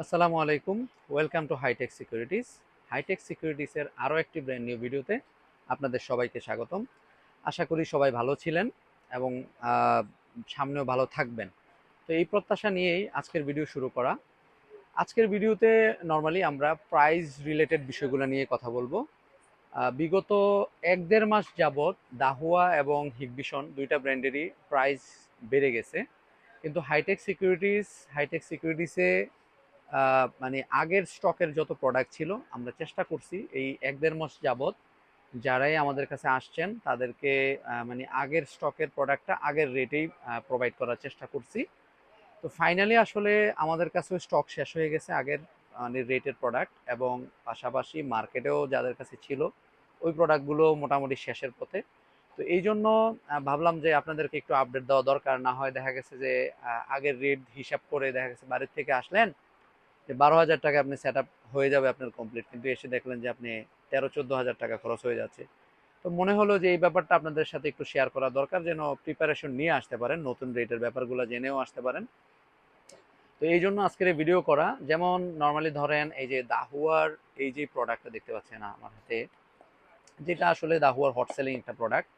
আসসালামু আলাইকুম। Welcome to Hitech Securities. Hitech সিকিউরিটিজের আরও একটি ব্র্যান্ড নিউ ভিডিওতে আপনাদের সবাইকে স্বাগতম। আশা করি সবাই ভালো ছিলেন এবং আহ, সামনেও ভালো থাকবেন। তো এই প্রত্যাশা নিয়েই আজকের ভিডিও শুরু করা। আজকের ভিডিওতে নর্মালি আমরা প্রাইস রিলেটেড বিষয়গুলো নিয়ে কথা বলবো। বিগত 1-1.5 মাস যাবৎ দাহুয়া এবং হিগবিশন দুইটা ব্র্যান্ডেরই প্রাইস বেড়ে গেছে, কিন্তু হাইটেক সিকিউরিটিসে মানে আগের স্টকের যত প্রোডাক্ট ছিল আমরা চেষ্টা করছি এই 1-1.5 মাস যাবৎ যারাই আমাদের কাছে আসছেন তাদেরকে মানে আগের স্টকের প্রোডাক্টটা আগের রেটেই প্রোভাইড করার চেষ্টা করছি। তো ফাইনালি আসলে আমাদের কাছেও স্টক শেষ হয়ে গেছে আগের মানে রেটের প্রোডাক্ট, এবং পাশাপাশি মার্কেটেও যাদের কাছে ছিল ওই প্রোডাক্টগুলো মোটামুটি শেষের পথে। তো এই জন্য ভাবলাম যে আপনাদেরকে একটু আপডেট দেওয়া দরকার, না হয় দেখা গেছে যে আগের রেট হিসাব করে দেখা গেছে বাড়ির থেকে আসলেন যে 12,000 টাকা আপনি সেট আপ হয়ে যাবে আপনার কমপ্লিট, কিন্তু এসে দেখলেন যে আপনি 13-14 হাজার টাকা খরচ হয়ে যাচ্ছে। তো মনে হলো যে এই ব্যাপারটা আপনাদের সাথে একটু শেয়ার করা দরকার, যেন প্রিপারেশন নিয়ে আসতে পারেন, নতুন রেটের ব্যাপারগুলো জেনেও আসতে পারেন। তো এই জন্য আজকের এই ভিডিও করা। যেমন নর্মালি ধরেন এই যে দাহুয়ার এই যে প্রোডাক্টটা দেখতে পাচ্ছেন আমার হাতে, যেটা আসলে দাহুয়ার হট সেলিং একটা প্রোডাক্ট।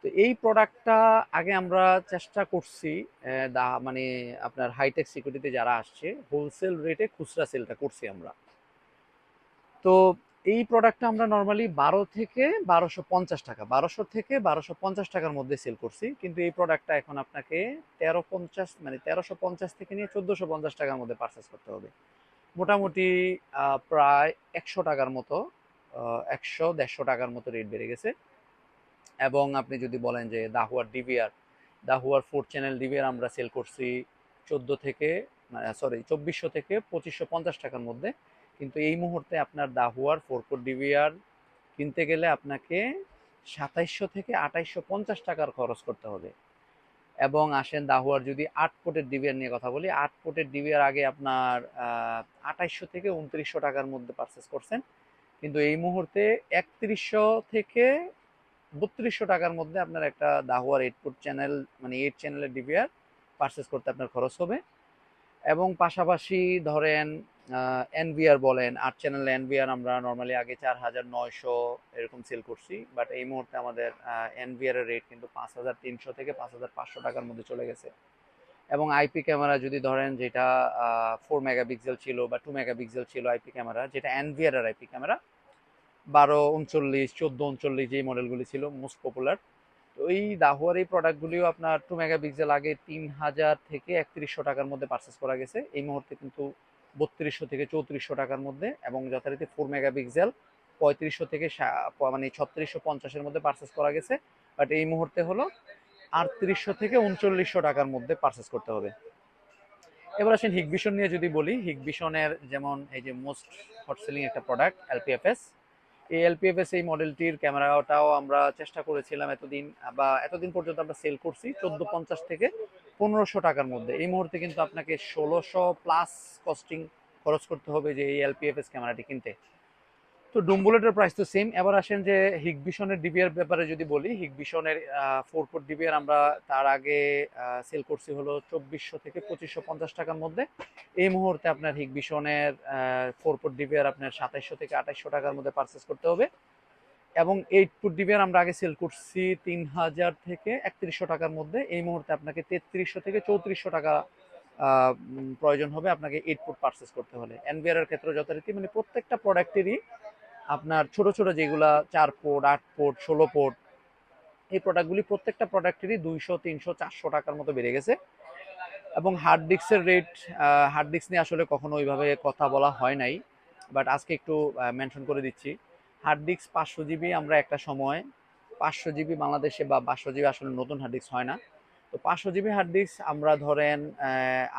তো এই প্রোডাক্টটা আগে আমরা চেষ্টা করছি মানে আপনার হাইটেক সিকিউরিটিতে যারা আসছে হোলসেল রেটে খুচরা সেলটা করছি আমরা। তো এই প্রোডাক্টটা আমরা নর্মালি 12 থেকে 1250 টাকা, 1200 থেকে 1250 টাকার মধ্যে সেল করছি, কিন্তু এই প্রোডাক্টটা এখন আপনাকে 1350 মানে 1350 থেকে নিয়ে 1450 টাকার মধ্যে পারচেস করতে হবে। মোটামুটি প্রায় 100 টাকার মতো, 100-150 টাকার মতো রেট বেড়ে গেছে। এবং আপনি যদি বলেন যে দাহুয়ার 4 চ্যানেল ডিভিআর আমরা সেল করছি 2450 থেকে 2550 টাকার মধ্যে, কিন্তু এই মুহূর্তে আপনার দাহুয়ার 4 কোর ডিভিআর কিনতে গেলে আপনাকে 2700 থেকে 2850 টাকার খরচ করতে হবে। এবং আসেন দাহুয়ার যদি 8 কোটের ডিভিআর নিয়ে কথা বলি, 8 কোটের ডিভিআর আগে আপনার 2800 থেকে 2900 টাকার মধ্যে পারচেস করছেন, কিন্তু এই মুহূর্তে 3100 থেকে 3200 টাকার মধ্যে আপনার একটা দাহুয়ার 8 কোট চ্যানেল মানে 8 চ্যানেলের ডিভিআর পারচেস করতে আপনার খরচ হবে। এবং পাশাপাশি ধরেন এনভিআর বলেন, 8 চ্যানেল এনভিআর আমরা নর্মালি আগে 4900 এরকম সেল করছি, বাট এই মুহূর্তে আমাদের এনভিআর এর রেট কিন্তু 5300 থেকে 5500 টাকার মধ্যে চলে গেছে। এবং আইপি ক্যামেরা যদি ধরেন, যেটা 4 মেগাপিক্সেল ছিল বা 2 মেগাপিক্সেল ছিল আইপি ক্যামেরা, যেটা এনভিআর এর আইপি ক্যামেরা 1239, 1439 যেই মডেলগুলি ছিল মোস্ট পপুলার, তো এই দাহুয়ার এই প্রোডাক্টগুলিও আপনার 2 মেগাপিক্সেল আগে 3000 থেকে 3100 টাকার মধ্যে পারচেস করা গেছে, এই মুহূর্তে কিন্তু 3200 থেকে 3400 টাকার মধ্যে। এবং যথারীতি 4 মেগাপিক্সেল 3500 থেকে মানে 3650-এর মধ্যে পারচেস করা গেছে, বাট এই মুহূর্তে হলো 3800 থেকে 3900 টাকার মধ্যে পারচেস করতে হবে। এবার আসেন হিগবিশন নিয়ে যদি বলি, হিগবিশনের যেমন এই যে মোস্ট হট সেলিং একটা প্রোডাক্ট এলপিএফএস, এই এলপিএফএস এই মডেলটির ক্যামেরাটাও আমরা চেষ্টা করেছিলাম এতদিন পর্যন্ত আমরা সেল করছি 1450 থেকে 1500 টাকার মধ্যে। এই মুহূর্তে কিন্তু আপনাকে 1600+ কস্টিং খরচ করতে হবে যে এই এলপিএফএস ক্যামেরাটি কিনতে। তো ডুমবুলেটের প্রাইস তো সেম। এবার আসেন যে হিগবিশনের ডিবিআর ব্যাপারে যদি বলি, হিগবিশনের 4 কোর ডিবিআর আমরা তার আগে সেল করছি হলো 2400 থেকে 2550 টাকার মধ্যে। এই মুহূর্তে আপনার হিগবিশনের 4 কোর ডিবিআর আপনার 2700 থেকে 2800 টাকার মধ্যে পারচেস করতে হবে। এবং 8 কোর ডিবিআর আমরা আগে সেল করছি 3000 থেকে 3100 টাকার মধ্যে, এই মুহূর্তে আপনাকে 3300 থেকে 3400 টাকা প্রয়োজন হবে আপনাকে 8 কোর পারচেস করতে হলে। এনভিআর এর ক্ষেত্রে যথারীতি মানে প্রত্যেকটা প্রোডাক্টেরই আপনার ছোট ছোট যেগুলা 4 পোর্ট, 8 পোর্ট, 16 পোর্ট, এই প্রোডাক্টগুলি প্রত্যেকটা প্রোডাক্টেরই 200, 300, 400 টাকার মতো বেড়ে গেছে। এবং হার্ড ডিস্কের রেট, হার্ড ডিস্ক নিয়ে আসলে কখনো ওইভাবে কথা বলা হয় নাই, বাট আজকে একটু মেনশন করে দিচ্ছি। হার্ড ডিস্ক 500 জিবি আমরা একটা সময় 500 জিবি বাংলাদেশে বা 500 জিবি আসলে নতুন হার্ড ডিস্ক হয় না। তো 500 জিবি হার্ড ডিস্ক আমরা ধরেন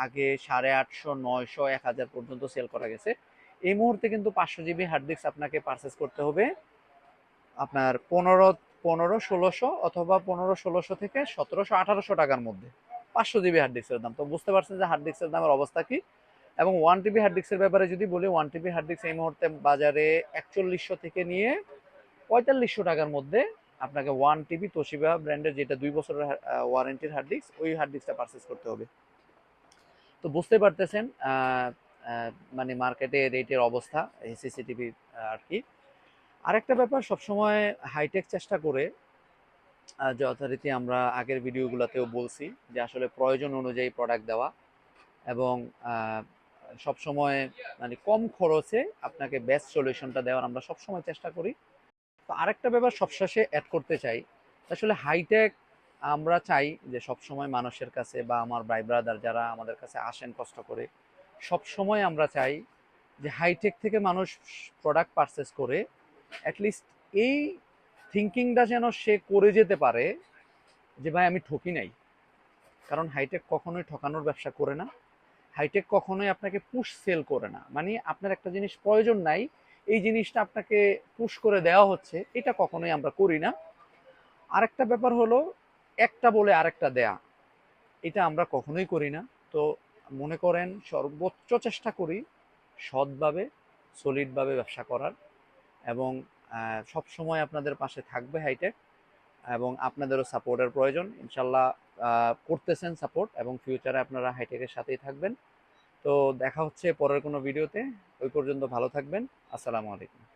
আগে 850, 900, 1000 পর্যন্ত সেল করা গেছে। এই মুহূর্তে কিন্তু 500 জিবি হার্ড ডিস্ক আপনাকে পারচেস করতে হবে আপনার 1500, 1600 অথবা 1500, 1600 থেকে 1700, 1800 টাকার মধ্যে 500 জিবি হার্ড ডিস্কের দাম। তো বুঝতে পারছেন যে হার্ড ডিস্কের দামের অবস্থা কি। এবং 1 টিবি হার্ড ডিস্কের ব্যাপারে যদি বলি, 1 টিবি হার্ড ডিস্ক এই মুহূর্তে বাজারে 4100 থেকে নিয়ে 4500 টাকার মধ্যে আপনাকে 1 টিবি তোশিবা ব্র্যান্ডের, যেটা 2 বছরের ওয়ারেন্টির হার্ড ডিস্ক, ওই হার্ড ডিস্কটা পারচেস করতে হবে। তো বুঝতে পারতেছেন মানে মার্কেটে রেটের অবস্থা এই সিসিটিভি আর কি। আরেকটা ব্যাপার, সবসময় হাইটেক চেষ্টা করে যথারীতি আমরা আগের ভিডিওগুলোতেও বলছি যে আসলে প্রয়োজন অনুযায়ী প্রোডাক্ট দেওয়া এবং সবসময় মানে কম খরচে আপনাকে বেস্ট সলিউশনটা দেওয়ার আমরা সবসময় চেষ্টা করি। তো আরেকটা ব্যাপার সবশেষে অ্যাড করতে চাই, আসলে হাইটেক আমরা চাই যে সবসময় মানুষের কাছে বা আমার ভাই ব্রাদার যারা আমাদের কাছে আসেন কষ্ট করে, সবসময় আমরা চাই যে হাইটেক থেকে মানুষ প্রোডাক্ট পারচেস করে অ্যাটলিস্ট এই থিঙ্কিংটা যেন সে করে যেতে পারে যে ভাই আমি ঠকি নাই। কারণ হাইটেক কখনোই ঠকানোর ব্যবসা করে না, হাইটেক কখনোই আপনাকে পুশ সেল করে না, মানে আপনার একটা জিনিস প্রয়োজন নাই এই জিনিসটা আপনাকে পুশ করে দেওয়া হচ্ছে, এটা কখনোই আমরা করি না। আরেকটা ব্যাপার হলো একটা বলে আরেকটা দেয়া, এটা আমরা কখনোই করি না। তো মনে করেন সর্বোচ্চ চেষ্টা করি সৎভাবে সলিডভাবে ব্যবসা করার এবং সব সময় আপনাদের পাশে থাকবে হাইটেক এবং আপনাদেরও সাপোর্টের প্রয়োজন ইনশাল্লাহ। করতেছেন সাপোর্ট এবং ফিউচারে আপনারা হাইটেকের সাথেই থাকবেন। তো দেখা হচ্ছে পরের কোনো ভিডিওতে, ওই পর্যন্ত ভালো থাকবেন। আসসালামু আলাইকুম।